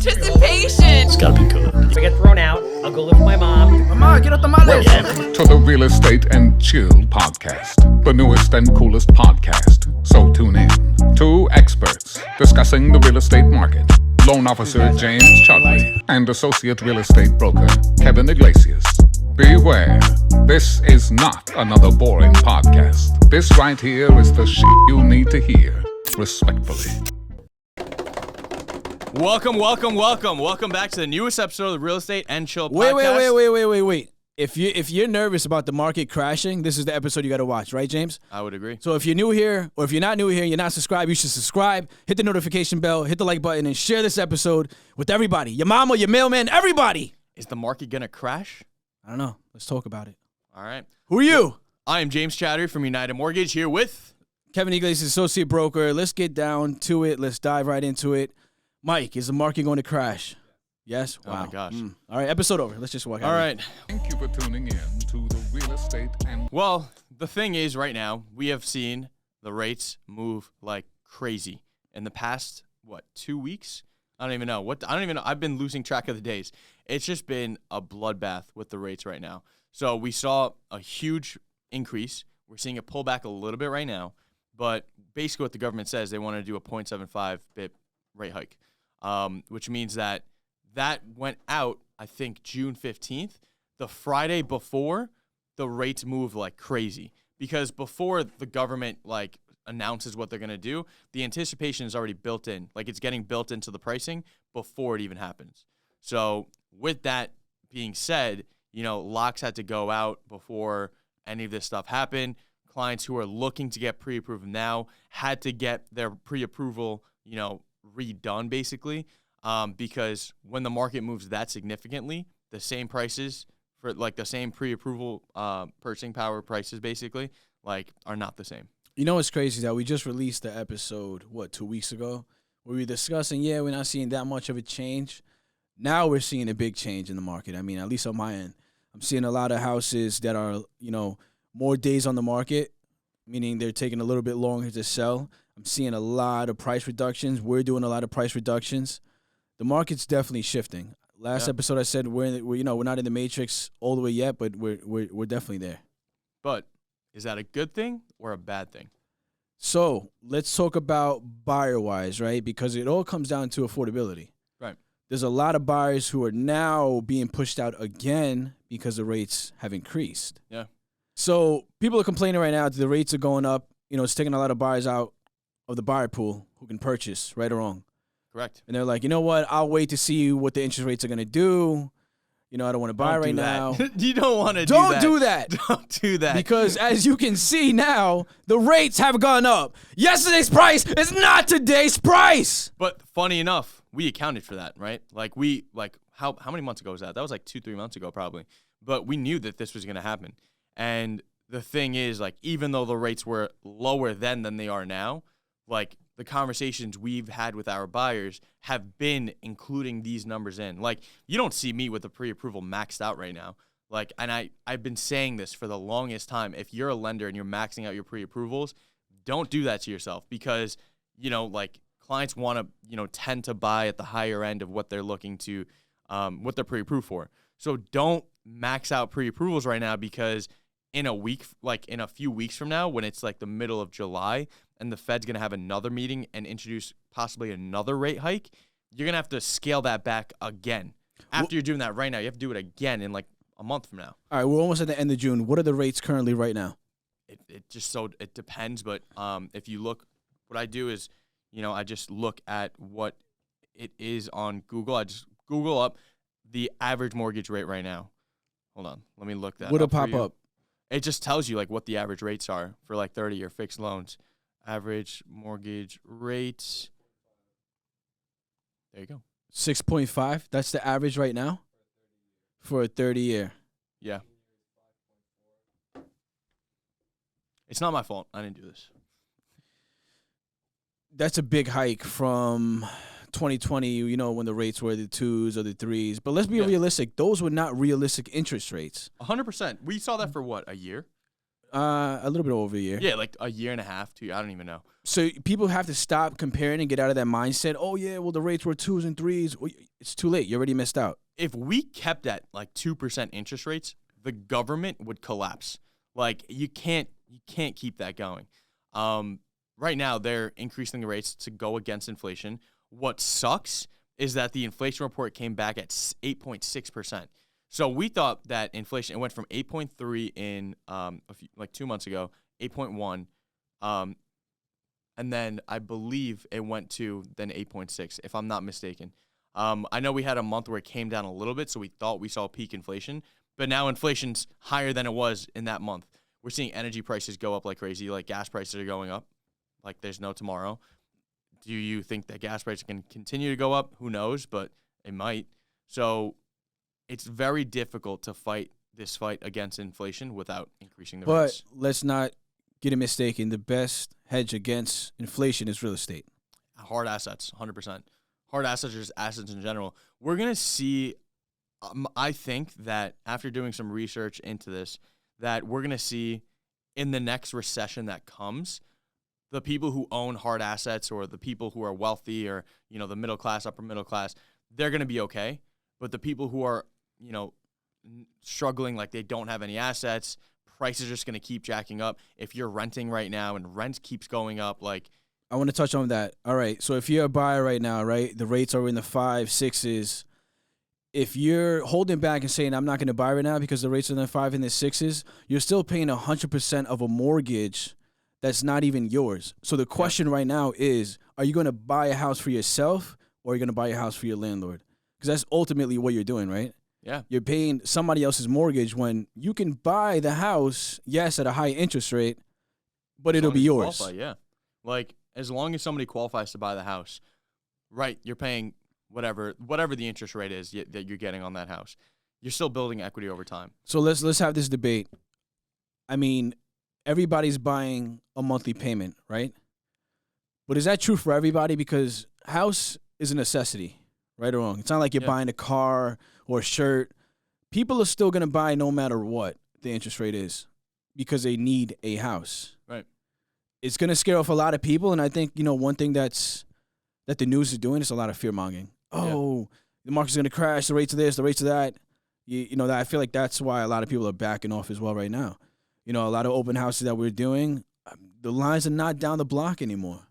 anticipation. It's gotta be good. If I get thrown out, I'll go live with my mom. Mama, get off the tamales. Welcome to the Real Estate and Chill podcast, the newest and coolest podcast. So tune in. Two experts discussing the real estate market. Loan officer James Chudley and associate real estate broker Kevin Iglesias. Beware, this is not another boring podcast. This right here is the shit you need to hear. Respectfully. Welcome back to the newest episode of the Real Estate and Chill podcast. Wait. If you're nervous about the market crashing, this is the episode you got to watch, right, James? I would agree. So if you're new here, or if you're not new here and you're not subscribed, you should subscribe, hit the notification bell, hit the like button, and share this episode with everybody. Your mama, your mailman, everybody. Is the market going to crash? I don't know. Let's talk about it. All right. Who are you? I am James Chowdhury from United Mortgage here with... Kevin Iglesias, associate broker. Let's get down to it. Let's dive right into it. Mike, is the market going to crash? Yes? Wow. Oh, my gosh. All right, episode over. Let's just walk out. All right. Thank you for tuning in to the Real Estate and... Well, the thing is right now, we have seen the rates move like crazy. In the past, 2 weeks? I don't even know. I've been losing track of the days. It's just been a bloodbath with the rates right now. So we saw a huge increase. We're seeing it pull back a little bit right now. But basically what the government says, they want to do a 0.75 BIP rate hike, which means that went out, I think, June 15th. The Friday before, the rates move like crazy. Because before the government, announces what they're going to do, the anticipation is already built in. It's getting built into the pricing before it even happens. So with that being said, locks had to go out before any of this stuff happened. Clients who are looking to get pre-approved now had to get their pre-approval, redone basically, because when the market moves that significantly, the same prices for the same pre-approval purchasing power prices basically are not the same. You know what's crazy that we just released the episode 2 weeks ago where we were discussing we're not seeing that much of a change. Now we're seeing a big change in the market. I mean, at least on my end, I'm seeing a lot of houses that are more days on the market, meaning they're taking a little bit longer to sell. I'm seeing a lot of price reductions. We're doing a lot of price reductions. The market's definitely shifting. Last episode I said we're not in the matrix all the way yet, but we're definitely there. But is that a good thing or a bad thing? So let's talk about buyer-wise, right? Because it all comes down to affordability. Right. There's a lot of buyers who are now being pushed out again because the rates have increased. Yeah. So people are complaining right now that the rates are going up. It's taking a lot of buyers out of the buyer pool who can purchase, right or wrong. Correct. And they're like, you know what? I'll wait to see what the interest rates are going to do. I don't want to buy right now. You don't want to do that. Don't do that. Don't do that. Because as you can see now, the rates have gone up. Yesterday's price is not today's price. But funny enough, we accounted for that, right? How many months ago was that? That was 2-3 months ago probably. But we knew that this was going to happen. And the thing is, even though the rates were lower then than they are now, the conversations we've had with our buyers have been including these numbers in. You don't see me with the pre-approval maxed out right now. And I've been saying this for the longest time. If you're a lender and you're maxing out your pre-approvals, don't do that to yourself because, clients want to, tend to buy at the higher end of what they're looking to, what they're pre-approved for. So don't max out pre-approvals right now because in a few weeks from now, when it's the middle of July and the Fed's going to have another meeting and introduce possibly another rate hike, you're going to have to scale that back again. After you're doing that right now, you have to do it again in a month from now. All right, we're almost at the end of June. What are the rates currently right now? It depends, but if you look, what I do is, I just look at what it is on Google. I just Google up the average mortgage rate right now. Hold on, let me look that. What'll pop up? It just tells you what the average rates are for 30-year fixed loans. Average mortgage rates. There you go. 6.5. That's the average right now for a 30-year. Yeah. It's not my fault. I didn't do this. That's a big hike from 2020, when the rates were the 2s or the 3s. But let's be realistic. Those were not realistic interest rates. 100%. We saw that for a year? A little bit over a year. Yeah, like a year and a half, 2 years. I don't even know. So people have to stop comparing and get out of that mindset. Oh yeah, well the rates were 2s and 3s. Well, it's too late. You already missed out. If we kept at like 2% interest rates, the government would collapse. Like you can't keep that going. Right now they're increasing the rates to go against inflation. What sucks is that the inflation report came back at 8.6%. So we thought that inflation, it went from 8.3 in like 2 months ago, 8.1, and then I believe it went to then 8.6, if I'm not mistaken. I know we had a month where it came down a little bit, so we thought we saw peak inflation, but now inflation's higher than it was in that month. We're seeing energy prices go up like crazy, like gas prices are going up, like there's no tomorrow. Do you think that gas prices can continue to go up? Who knows, but it might. So it's very difficult to fight this fight against inflation without increasing the rates. But let's not get it mistaken. The best hedge against inflation is real estate. Hard assets, 100%. Hard assets are just assets in general. We're going to see, I think that after doing some research into this, that we're going to see in the next recession that comes, the people who own hard assets or the people who are wealthy or, you know, the middle class, upper middle class, they're going to be okay. But the people who are, you know, struggling, like they don't have any assets, prices are just going to keep jacking up. If you're renting right now and rent keeps going up, like. I want to touch on that. All right. So if you're a buyer right now, right, the rates are in the 5s, 6s. If you're holding back and saying, I'm not going to buy right now because the rates are in the 5s and the 6s, you're still paying 100% of a mortgage that's not even yours. So the question right now is, are you going to buy a house for yourself or are you going to buy a house for your landlord? Because that's ultimately what you're doing, right? Yeah. You're paying somebody else's mortgage when you can buy the house, yes, at a high interest rate, but it'll be yours. Qualify, yeah. Like, as long as somebody qualifies to buy the house, right, you're paying whatever the interest rate is that you're getting on that house. You're still building equity over time. So let's have this debate. I mean, everybody's buying a monthly payment, right? But is that true for everybody? Because house is a necessity, right or wrong. It's not like you're buying a car or a shirt. People are still going to buy no matter what the interest rate is because they need a house. Right. It's going to scare off a lot of people. And I think, you know, one thing that the news is doing is a lot of fear-mongering. Oh, the market's going to crash, the rates of this, the rates of that. You know, that I feel like that's why a lot of people are backing off as well right now. You know, a lot of open houses that we're doing, the lines are not down the block anymore.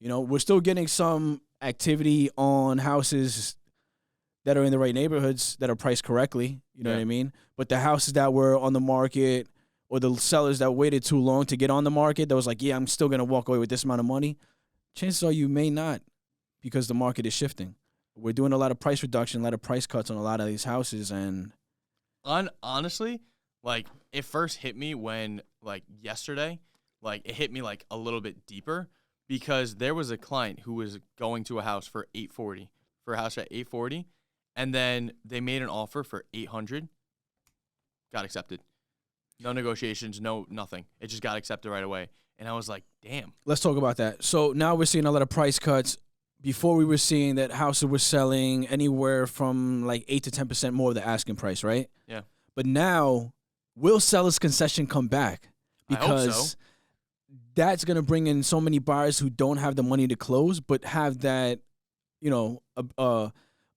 You know, we're still getting some activity on houses that are in the right neighborhoods that are priced correctly. You know what I mean? But the houses that were on the market or the sellers that waited too long to get on the market that was like, yeah, I'm still going to walk away with this amount of money, chances are you may not because the market is shifting. We're doing a lot of price reduction, a lot of price cuts on a lot of these houses. And honestly, like, it first hit me when, like, yesterday, like, it hit me, like, a little bit deeper because there was a client who was going to a house for $840, for a house at $840, and then they made an offer for $800, got accepted. No negotiations, no nothing. It just got accepted right away. And I was like, damn. Let's talk about that. So now we're seeing a lot of price cuts. Before we were seeing that houses were selling anywhere from like 8 to 10% more of the asking price, right? Yeah. But now, will seller's concession come back? Because I hope so. That's going to bring in so many buyers who don't have the money to close, but have that, you know,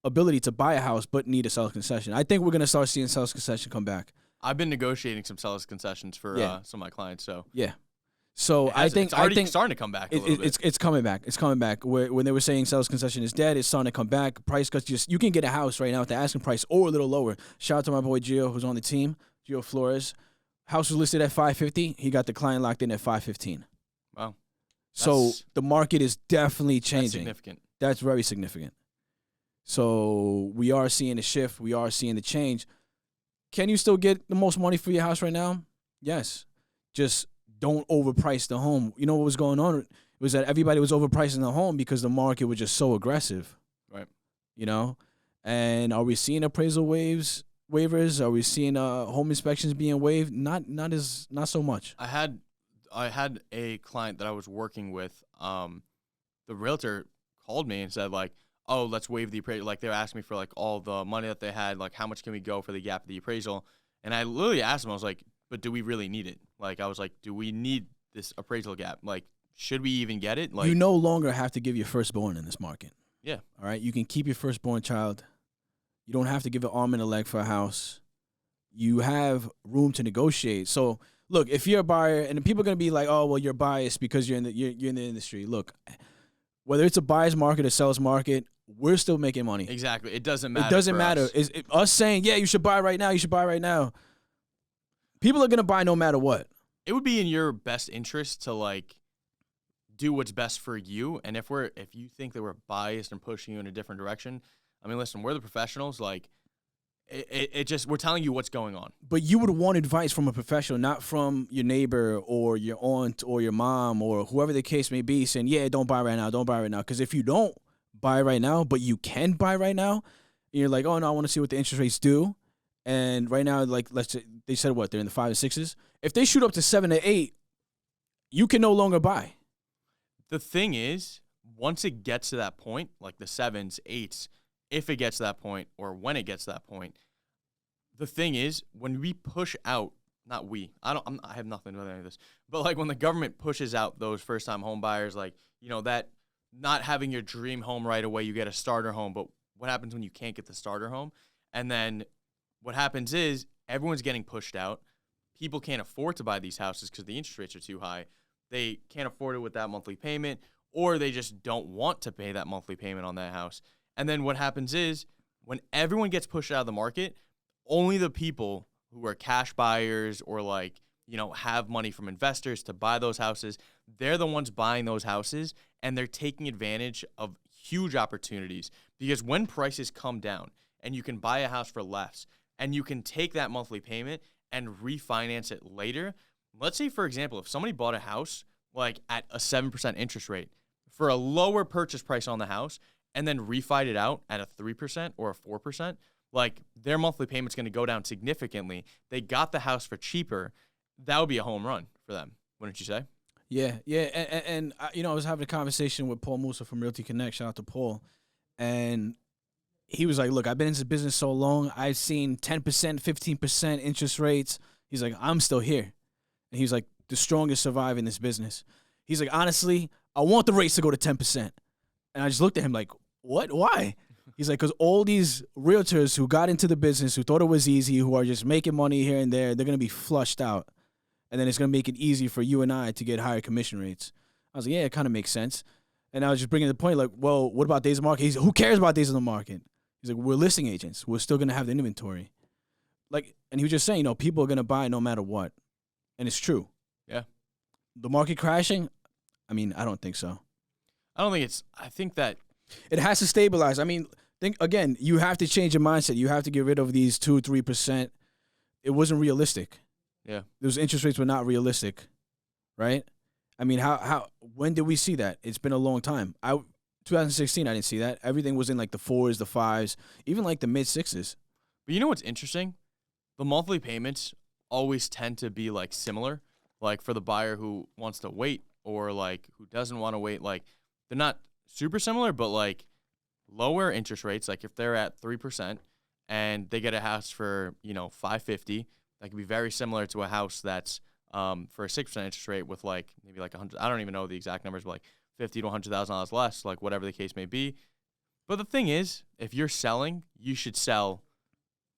ability to buy a house, but need a seller's concession. I think we're going to start seeing seller's concession come back. I've been negotiating some seller's concessions for some of my clients, so yeah. So I think it's starting to come back. It's coming back. It's coming back. When they were saying sales concession is dead, it's starting to come back. Price cuts. You can get a house right now at the asking price or a little lower. Shout out to my boy Gio, who's on the team, Gio Flores. House was listed at $550. He got the client locked in at $515. Wow. So the market is definitely changing. That's significant. That's very significant. So we are seeing a shift. We are seeing the change. Can you still get the most money for your house right now? Yes. Just don't overprice the home. You know what was going on? It was that everybody was overpricing the home because the market was just so aggressive. Right. You know? And are we seeing appraisal waivers? Are we seeing home inspections being waived? Not so much. I had a client that I was working with. The realtor called me and said, like, oh, let's waive the appraisal. Like, they were asking me for, like, all the money that they had. Like, how much can we go for the gap of the appraisal? And I literally asked him, I was like, but do we really need it? Like, I was like, do we need this appraisal gap? Like, should we even get it? Like, you no longer have to give your firstborn in this market. Yeah. All right. You can keep your firstborn child. You don't have to give an arm and a leg for a house. You have room to negotiate. So look, if you're a buyer, and people are gonna be like, "Oh, well, you're biased because you're in the industry." Look, whether it's a buyer's market or seller's market, we're still making money. Exactly. It doesn't matter. It doesn't for matter. us. Us saying, "Yeah, you should buy right now. You should buy right now." People are gonna buy no matter what. It would be in your best interest to like do what's best for you. And if you think that we're biased and pushing you in a different direction, I mean, listen, we're the professionals. Like, it just, we're telling you what's going on. But you would want advice from a professional, not from your neighbor or your aunt or your mom or whoever the case may be, saying, "Yeah, don't buy right now, don't buy right now." Because if you don't buy right now, but you can buy right now, and you're like, "Oh no, I want to see what the interest rates do." And right now, like, let's say they said what, they're in the 5 and 6s. If they shoot up to 7 or 8, you can no longer buy. The thing is, once it gets to that point, like the 7s, 8s, if it gets to that point or when it gets to that point, the thing is, when we push out, not we, I have nothing to do with any of this, but like when the government pushes out those first-time home buyers, like, you know, that not having your dream home right away, you get a starter home, but what happens when you can't get the starter home? And then what happens is everyone's getting pushed out. People can't afford to buy these houses because the interest rates are too high. They can't afford it with that monthly payment, or they just don't want to pay that monthly payment on that house. And then what happens is when everyone gets pushed out of the market, only the people who are cash buyers or like, you know, have money from investors to buy those houses, they're the ones buying those houses, and they're taking advantage of huge opportunities because when prices come down and you can buy a house for less and you can take that monthly payment and refinance it later. Let's say, for example, if somebody bought a house like at a 7% interest rate for a lower purchase price on the house and then refied it out at a 3% or a 4%, like their monthly payment's going to go down significantly. They got the house for cheaper. That would be a home run for them, wouldn't you say? Yeah, yeah. And you know, I was having a conversation with Paul Musa from Realty Connect. Shout out to Paul. And he was like, "Look, I've been in this business so long. I've seen 10%, 15% interest rates." He's like, "I'm still here." And he's like, "The strongest survive in this business." He's like, "Honestly, I want the rates to go to 10%. And I just looked at him like, "What? Why?" He's like, "Because all these realtors who got into the business, who thought it was easy, who are just making money here and there, they're going to be flushed out. And then it's going to make it easy for you and I to get higher commission rates." I was like, "Yeah, it kind of makes sense." And I was just bringing the point like, "Well, what about days of market?" He's like, "Who cares about days of the market?" He's like, "We're listing agents. We're still going to have the inventory." Like, and he was just saying, you know, people are going to buy no matter what. And it's true. Yeah. The market crashing? I mean, I don't think so. I think that It has to stabilize. I mean, think again, you have to change your mindset. You have to get rid of these 2-3%. It wasn't realistic. Yeah. Those interest rates were not realistic, right? I mean, when did we see that? It's been a long time. 2016, I didn't see that. Everything was in like the 4s, the 5s, even like the mid 6s. But you know what's interesting? The monthly payments always tend to be like similar. Like for the buyer who wants to wait or like who doesn't want to wait, like they're not super similar, but like lower interest rates. Like if they're at 3% and they get a house for, you know, $550, that could be very similar to a house that's for a 6% interest rate with like maybe like 100. I don't even know the exact numbers, but like $50,000 to $100,000 less, like whatever the case may be. But the thing is, if you're selling, you should sell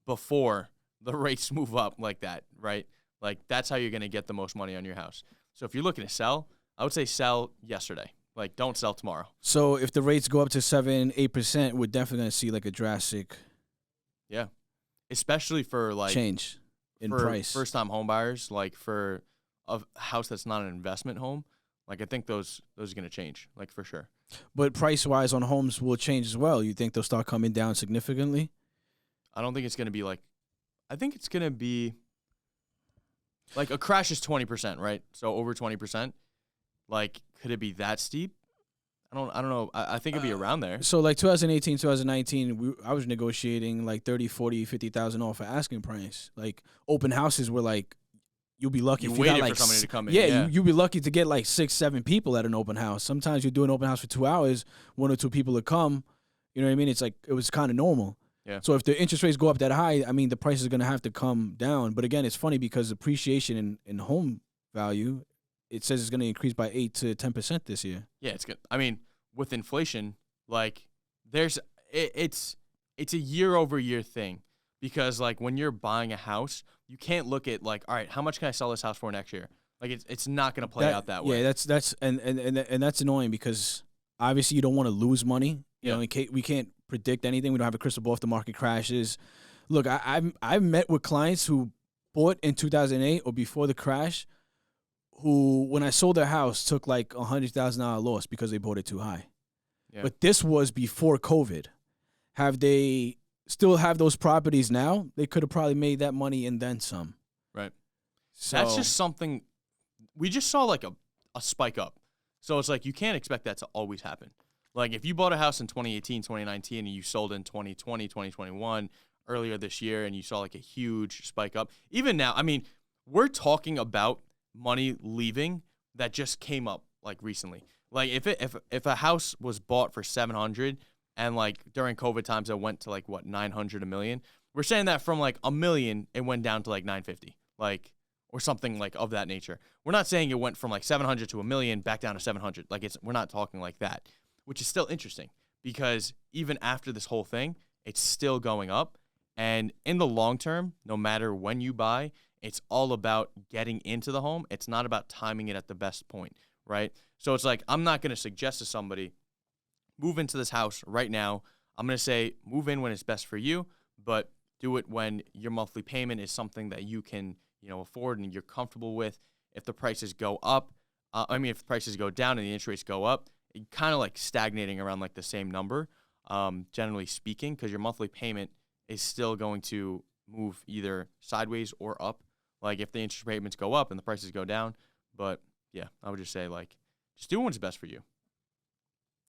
before the rates move up like that, right? Like that's how you're going to get the most money on your house. So if you're looking to sell, I would say sell yesterday. Like don't sell tomorrow. So if the rates go up to 7-8%, we're definitely going to see like a drastic Especially for like change in price. First time home buyers, like for a house that's not an investment home, like I think those are going to change, like for sure. But price wise on homes will change as well. You think they'll start coming down significantly? I don't think it's going to be like, I think it's going to be like a crash is 20%, right? So over 20%. Like, could it be that steep? I don't know. I think it'd be around there. So like 2018, 2019, I was negotiating like 30, 40, 50,000 off for asking price. Like open houses were like, you'll be lucky You if you got waited like for somebody to come in. Yeah, you'll be lucky to get like 6, 7 people at an open house. Sometimes you do an open house for 2 hours, 1 or 2 people will come. You know what I mean? It's like it was kind of normal. Yeah. So if the interest rates go up that high, I mean, the price is going to have to come down. But again, it's funny because appreciation in home value, it says it's going to increase by 8 to 10% this year. Yeah, it's good. I mean, with inflation, like it's a year over year thing, because like when you're buying a house, you can't look at like, all right, how much can I sell this house for next year? Like it's not going to play out that way. Yeah, that's and that's annoying because obviously you don't want to lose money. You know, we can't predict anything. We don't have a crystal ball if the market crashes. Look, I've met with clients who bought in 2008 or before the crash, who when I sold their house took like $100,000 loss because they bought it too high. Yeah. But this was before COVID. Have they still have those properties now? They could have probably made that money and then some. Right. So That's just something we just saw, like a spike up. So it's like you can't expect that to always happen. Like if you bought a house in 2018, 2019, and you sold in 2020, 2021, earlier this year, and you saw like a huge spike up. Even now, I mean, we're talking about money leaving that just came up like recently. Like if a house was bought for 700 and like during COVID times it went to like what 900 a million, we're saying that from like $1 million it went down to like 950, like or something like of that nature. We're not saying it went from like 700 to $1 million back down to 700. Like we're not talking like that, which is still interesting because even after this whole thing, it's still going up. And in the long term, no matter when you buy, it's all about getting into the home. It's not about timing it at the best point, right? So it's like, I'm not going to suggest to somebody, move into this house right now. I'm going to say, move in when it's best for you, but do it when your monthly payment is something that you can, afford and you're comfortable with. If the prices go up, if the prices go down and the interest rates go up, it kind of like stagnating around like the same number, generally speaking, because your monthly payment is still going to move either sideways or up. Like if the interest payments go up and the prices go down. But yeah, I would just say like, just do what's best for you.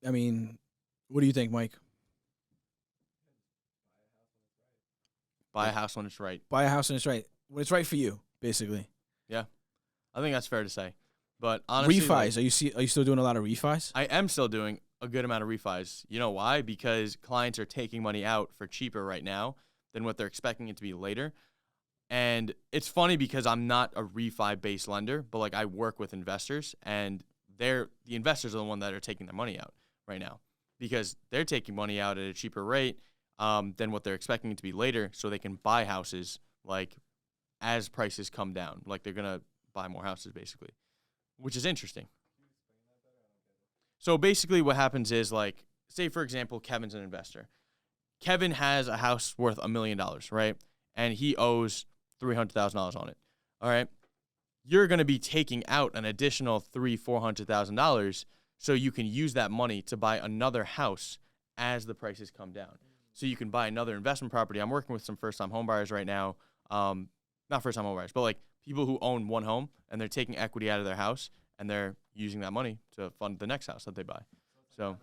I mean, what do you think, Mike? Buy a house when it's right. Buy a house when it's right. When it's right for you, basically. Yeah, I think that's fair to say. But honestly, refis. Like, are you still doing a lot of refis? I am still doing a good amount of refis. You know why? Because clients are taking money out for cheaper right now than what they're expecting it to be later. And it's funny because I'm not a refi-based lender, but like I work with investors, and the investors are the one that are taking their money out right now because they're taking money out at a cheaper rate than what they're expecting it to be later, so they can buy houses like as prices come down. Like they're gonna buy more houses basically, which is interesting. So basically what happens is, like, say for example, Kevin's an investor. Kevin has a house worth $1 million, right? And he owes $300,000 on it. All right. You're going to be taking out an additional $400,000 so you can use that money to buy another house as the prices come down. So you can buy another investment property. I'm working with some first-time home buyers right now. Not first-time home buyers, but like people who own one home and they're taking equity out of their house and they're using that money to fund the next house that they buy. So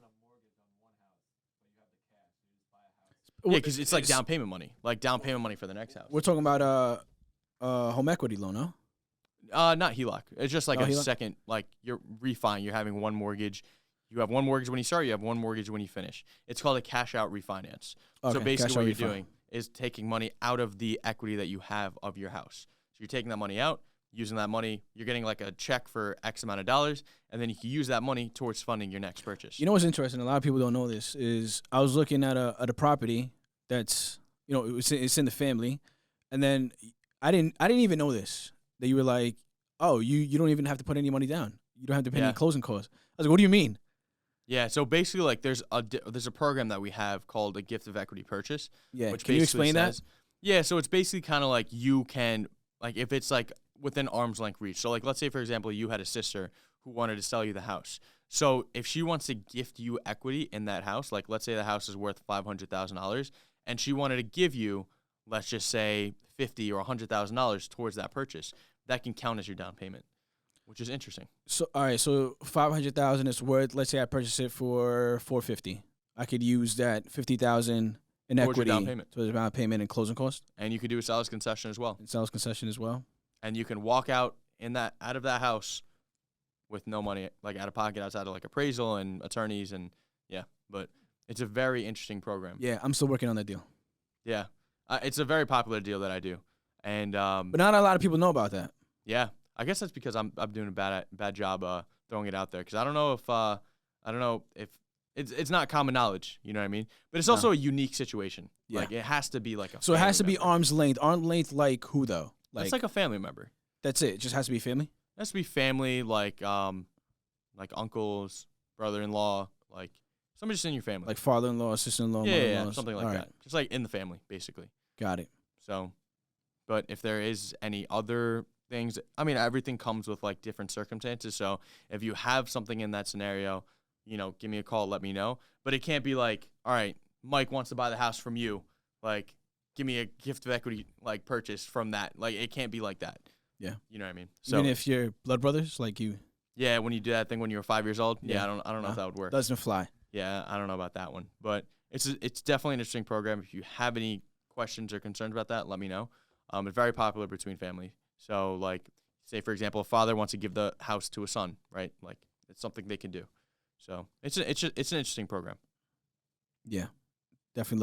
yeah, because it's like down payment money, for the next house. We're talking about home equity loan, no? Not HELOC. It's just like a HELOC? second, like you're refining. You're having one mortgage. You have one mortgage when you start. You have one mortgage when you finish. It's called a cash out refinance. Okay, So basically, cash what out you're refi. doing is taking money out of the equity that you have of your house. So you're taking that money out, using that money. You're getting like a check for X amount of dollars, and then you can use that money towards funding your next purchase. You know what's interesting? A lot of people don't know this. Is I was looking at a property that's it's in the family, and then I didn't even know this, that you were like, oh, you don't even have to put any money down. You don't have to pay any closing costs. I was like, what do you mean? Yeah, so basically, like, there's a program that we have called a gift of equity purchase. Yeah, which can you explain that? Yeah, so it's basically kind of like you can, like, if it's like within arm's length reach. So like, let's say for example, you had a sister who wanted to sell you the house. So if she wants to gift you equity in that house, like let's say the house is worth $500,000, and she wanted to give you, let's just say $50,000 or $100,000 towards that purchase, that can count as your down payment, which is interesting. So all right, so $500,000 is worth. Let's say I purchase it for $450,000. I could use that $50,000 in Towards your equity down payment. towards the down payment and closing cost, And you could do a seller's concession as well. and sales concession as well. And you can walk out of that house with no money, like out of pocket, outside of like appraisal and attorneys, and yeah. But it's a very interesting program. Yeah, I'm still working on that deal. Yeah. It's a very popular deal that I do. And But not a lot of people know about that. yeah, I guess that's because I'm doing a bad job throwing it out there, because I don't know if it's not common knowledge, you know what I mean? But it's also a unique situation. Yeah. Like, it has to be like a So it has to family be member. arm's length. Arm's length like who though? It's like a family member. That's it. It just has to be family. It has to be family, like uncles, brother-in-law, like somebody just in your family. Like father-in-law, sister-in-law, yeah, mother-in-law. something like All that. right. Just like in the family, basically. Got it. So, but if there is any other things, I mean, everything comes with like different circumstances. So if you have something in that scenario, give me a call, let me know. But it can't be like, all right, Mike wants to buy the house from you. Like, give me a gift of equity, like, purchase from that. Like, it can't be like that. Yeah. You know what I mean? So Even if you're blood brothers, like you, yeah, when you do that thing when you were 5 years old, yeah, Yeah. I don't know if that would work. doesn't fly. Yeah, I don't know about that one, but it's definitely an interesting program. If you have any questions or concerns about that, let me know. It's very popular between family. So, like, say for example, a father wants to give the house to a son, right? Like, it's something they can do. So it's an interesting program. Yeah. Definitely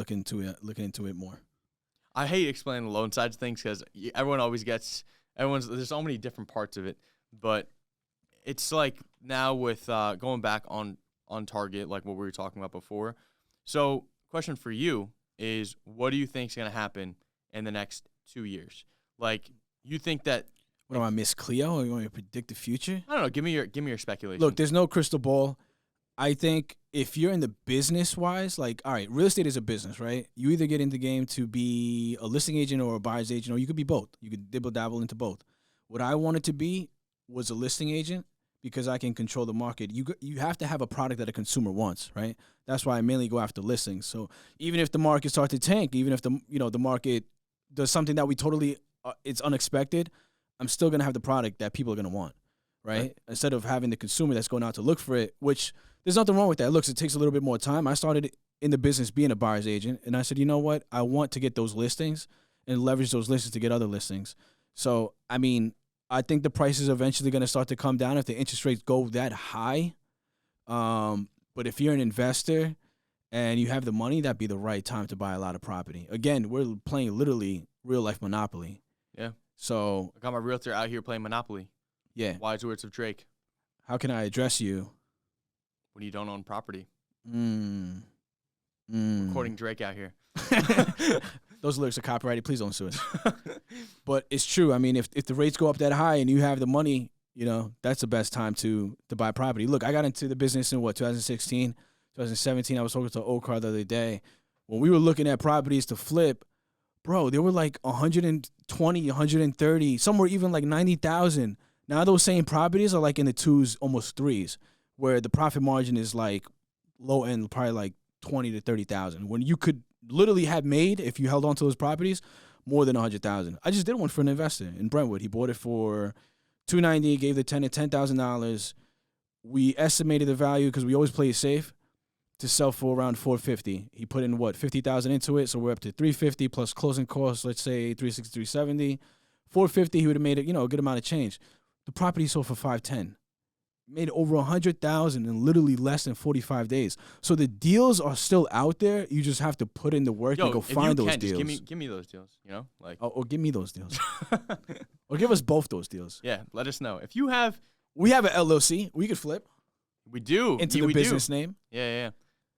looking into it more. I hate explaining the loan side of things because everyone always gets there's so many different parts of it, but it's like now with going back on target, like what we were talking about before. So, question for you is, what do you think is going to happen in the next 2 years? Like, you think that? What am I, Miss Cleo? Or you want me to predict the future? I don't know. Give me your speculation. Look, there's no crystal ball. I think if you're in the business wise, like, all right, real estate is a business, right? You either get into the game to be a listing agent or a buyer's agent, or you could be both. You could dibble dabble into both. What I wanted to be was a listing agent because I can control the market. You have to have a product that a consumer wants, right? That's why I mainly go after listings. So even if the market starts to tank, even if the market does something that we totally it's unexpected, I'm still gonna have the product that people are gonna want, right? Instead of having the consumer that's going out to look for it, which there's nothing wrong with that. Look, it takes a little bit more time. I started in the business being a buyer's agent, and I said, you know what? I want to get those listings and leverage those listings to get other listings. So, I mean, I think the prices are eventually going to start to come down if the interest rates go that high. But if you're an investor and you have the money, that'd be the right time to buy a lot of property. Again, we're playing literally real life Monopoly. Yeah. So I got my realtor out here playing Monopoly. yeah, Wise words of Drake. how can I address you? When you don't own property. Quoting Quoting Drake out here. Those lyrics are copyrighted. Please don't sue us. But it's true. I mean, if the rates go up that high and you have the money, that's the best time to buy property. Look, I got into the business in 2016, 2017. I was talking to Okar the other day. When we were looking at properties to flip, bro, they were like 120, 130, somewhere even like 90,000. Now those same properties are like in the twos, almost threes, where the profit margin is like low end, probably like 20 to 30,000. When you could literally have made, if you held on to those properties, more than 100,000. I just did one for an investor in Brentwood. He bought it for $290, gave the tenant $10,000. We estimated the value because we always play it safe to sell for around $450. He put in $50,000 into it, so we're up to $350 plus closing costs. Let's say $360, $370. $450. He would have made it, a good amount of change. The property sold for $510. Made over $100,000 in literally less than 45 days. So the deals are still out there. You just have to put in the work and go find those deals. Just give me those deals. Like. Or give me those deals. Or give us both those deals. Yeah, let us know if you have. We have an LLC. We could flip. We do into the business name. Yeah.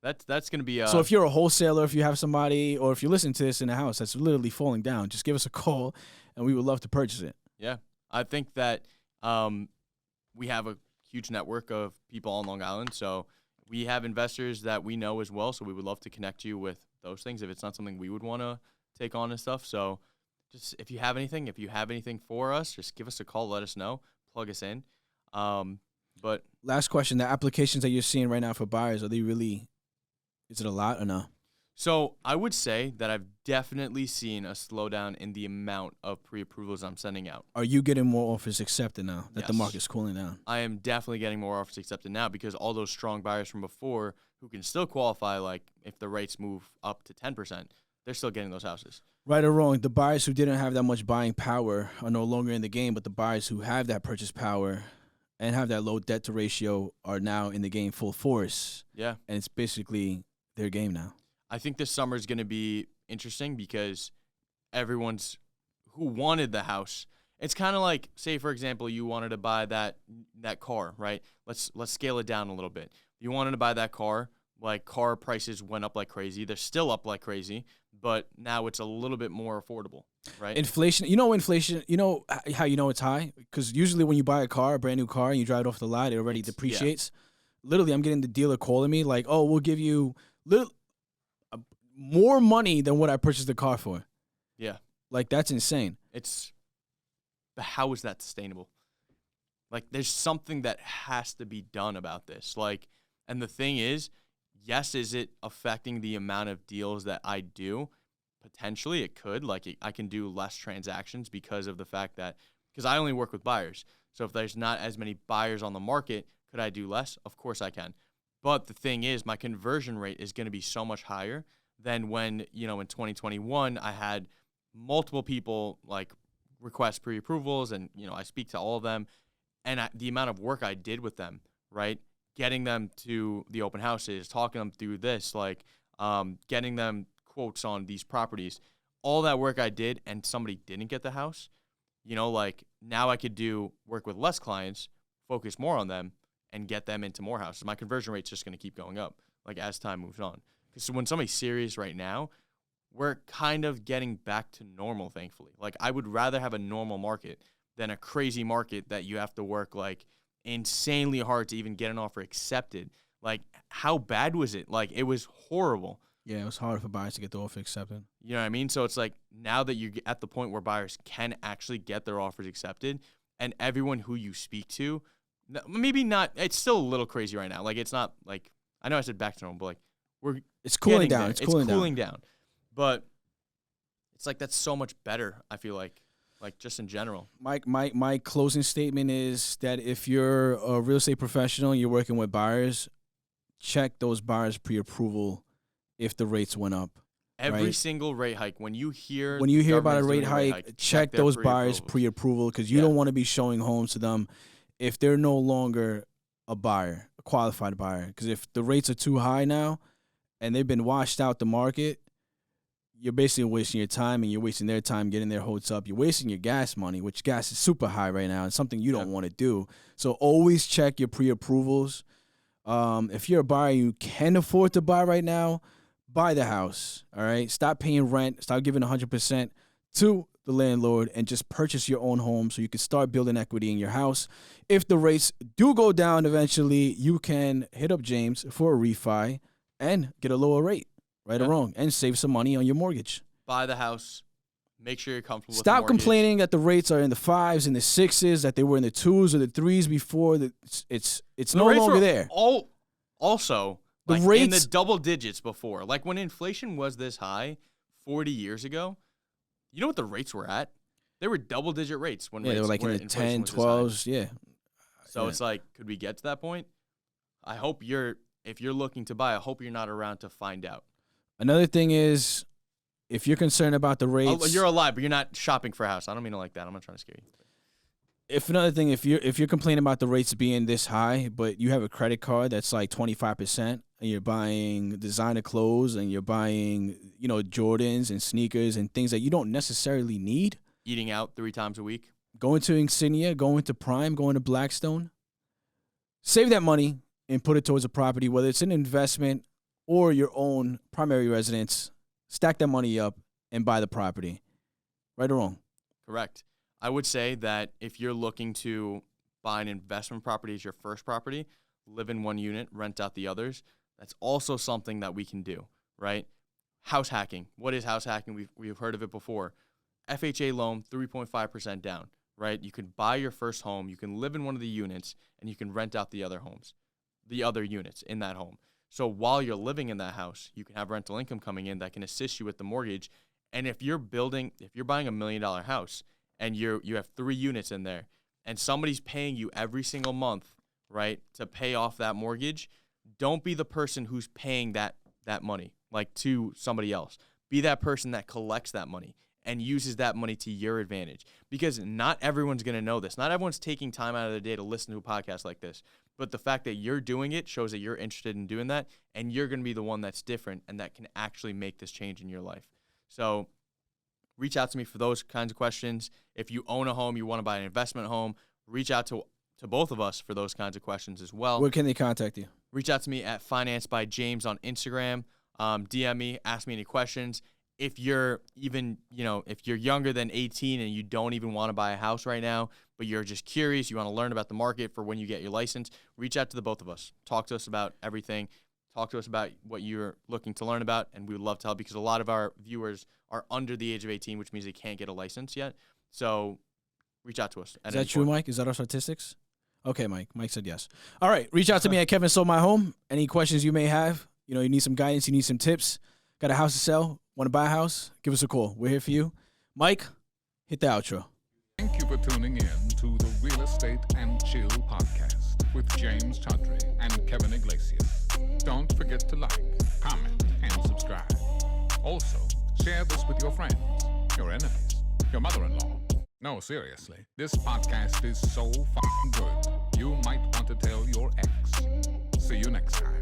That's gonna be. So if you're a wholesaler, if you have somebody, or if you listen to this in a house that's literally falling down, just give us a call, and we would love to purchase it. Yeah, I think that we have a huge network of people on Long Island, so we have investors that we know as well. So we would love to connect you with those things if it's not something we would want to take on and stuff. So just if you have anything for us, just give us a call, let us know, plug us in. But last question: the applications that you're seeing right now for buyers, are they really? Is it a lot or no? So I would say that I've definitely seen a slowdown in the amount of pre-approvals I'm sending out. Are you getting more offers accepted now that the Yes. market's cooling down? I am definitely getting more offers accepted now because all those strong buyers from before who can still qualify, like if the rates move up to 10%, they're still getting those houses. Right or wrong, the buyers who didn't have that much buying power are no longer in the game, but the buyers who have that purchase power and have that low debt to ratio are now in the game full force. Yeah. And it's basically their game now. I think this summer is going to be interesting because everyone's who wanted the house. It's kind of like, say, for example, you wanted to buy that car, right? Let's scale it down a little bit. You wanted to buy that car, like car prices went up like crazy. They're still up like crazy, but now it's a little bit more affordable, right? Inflation, how you know it's high? Because usually when you buy a car, a brand new car, and you drive it off the lot, it already depreciates. Literally, I'm getting the dealer calling me like, oh, we'll give you more money than what I purchased the car for. Yeah. Like, that's insane. But how is that sustainable? Like, there's something that has to be done about this. Like, and the thing is, yes, is it affecting the amount of deals that I do? Potentially, it could. Like, I can do less transactions because of the fact that, because I only work with buyers. So if there's not as many buyers on the market, could I do less? Of course I can. But the thing is, my conversion rate is going to be so much higher than when, in 2021, I had multiple people, like, request pre-approvals, and, I speak to all of them. And the amount of work I did with them, right? Getting them to the open houses, talking them through this, like getting them quotes on these properties, all that work I did, and somebody didn't get the house, like now I could work with less clients, focus more on them, and get them into more houses. My conversion rate's just going to keep going up, like as time moves on. Because when somebody's serious right now, we're kind of getting back to normal, thankfully. Like, I would rather have a normal market than a crazy market that you have to work, like, insanely hard to even get an offer accepted. Like, how bad was it? Like, it was horrible. Yeah, it was hard for buyers to get the offer accepted. You know what I mean? So it's like, now that you're at the point where buyers can actually get their offers accepted, and everyone who you speak to, maybe not, it's still a little crazy right now. Like, it's not, like, I know I said back to normal, but, like, it's cooling down. There. It's cooling down. But it's like, that's so much better, I feel like just in general. My closing statement is that if you're a real estate professional and you're working with buyers, check those buyers' pre-approval if the rates went up. Every single rate hike, when you hear about a rate hike, check those buyers' pre-approval, because you don't want to be showing homes to them if they're no longer a buyer, a qualified buyer. Because if the rates are too high now and they've been washed out the market, you're basically wasting your time, and you're wasting their time getting their hopes up. You're wasting your gas money, which gas is super high right now. It's something you don't want to do. So always check your pre-approvals. If you're a buyer, you can afford to buy right now, buy the house, all right? Stop paying rent. Stop giving 100% to the landlord, and just purchase your own home so you can start building equity in your house. If the rates do go down eventually, you can hit up James for a refi and get a lower rate. Right or wrong, and save some money on your mortgage. Buy the house. Make sure you're comfortable with the Stop mortgage. complaining that the rates are in the 5s and the 6s, that they were in the 2s or the 3s before. It's no longer there. Also, the like, rates in the double digits before. Like, when inflation was this high 40 years ago, you know what the rates were at? They were double-digit rates. They were like in the 10, 12s, yeah. So it's like, could we get to that point? I hope if you're looking to buy, I hope you're not around to find out. Another thing is, if you're concerned about the rates, Oh, you're alive, but you're not shopping for a house. I don't mean it like that. I'm not trying to scare you. If you're complaining about the rates being this high, but you have a credit card that's like 25%, and you're buying designer clothes, and you're buying, Jordans and sneakers and things that you don't necessarily need. Eating out 3 times a week. Going to Insignia, going to Prime, going to Blackstone. Save that money and put it towards a property, whether it's an investment or your own primary residence. Stack that money up and buy the property. Right or wrong? Correct. I would say that if you're looking to buy an investment property as your first property, live in one unit, rent out the others, that's also something that we can do, right? House hacking. What is house hacking? We've heard of it before. FHA loan, 3.5% down, right? You can buy your first home, you can live in one of the units, and you can rent out the other units in that home. So while you're living in that house, you can have rental income coming in that can assist you with the mortgage. And if you're buying $1 million house and you have 3 units in there, and somebody's paying you every single month, right, to pay off that mortgage, don't be the person who's paying that money, like, to somebody else. Be that person that collects that money and uses that money to your advantage. Because not everyone's going to know this. Not everyone's taking time out of their day to listen to a podcast like this. But the fact that you're doing it shows that you're interested in doing that, and you're going to be the one that's different and that can actually make this change in your life. So reach out to me for those kinds of questions. If you own a home, you want to buy an investment home, reach out to both of us for those kinds of questions as well. Where can they contact you? Reach out to me at Finance by James on Instagram. DM me, ask me any questions. If you're even, if you're younger than 18 and you don't even want to buy a house right now, but you're just curious, you want to learn about the market for when you get your license, reach out to the both of us. Talk to us about everything. Talk to us about what you're looking to learn about, and we would love to help because a lot of our viewers are under the age of 18, which means they can't get a license yet. So reach out to us. Is that true, Mike? Is that our statistics? Okay, Mike. Mike said yes. All right. Reach out to me at Kevin Sold My Home. Any questions you may have, you need some guidance, you need some tips, got a house to sell, want to buy a house, give us a call. We're here for you. Mike, hit the outro. Thank you for tuning in to the Real Estate and Chill podcast with James Chaudhry and Kevin Iglesias. Don't forget to like, comment, and subscribe. Also, share this with your friends, your enemies, your mother-in-law. No, seriously, this podcast is so fucking good, you might want to tell your ex. See you next time.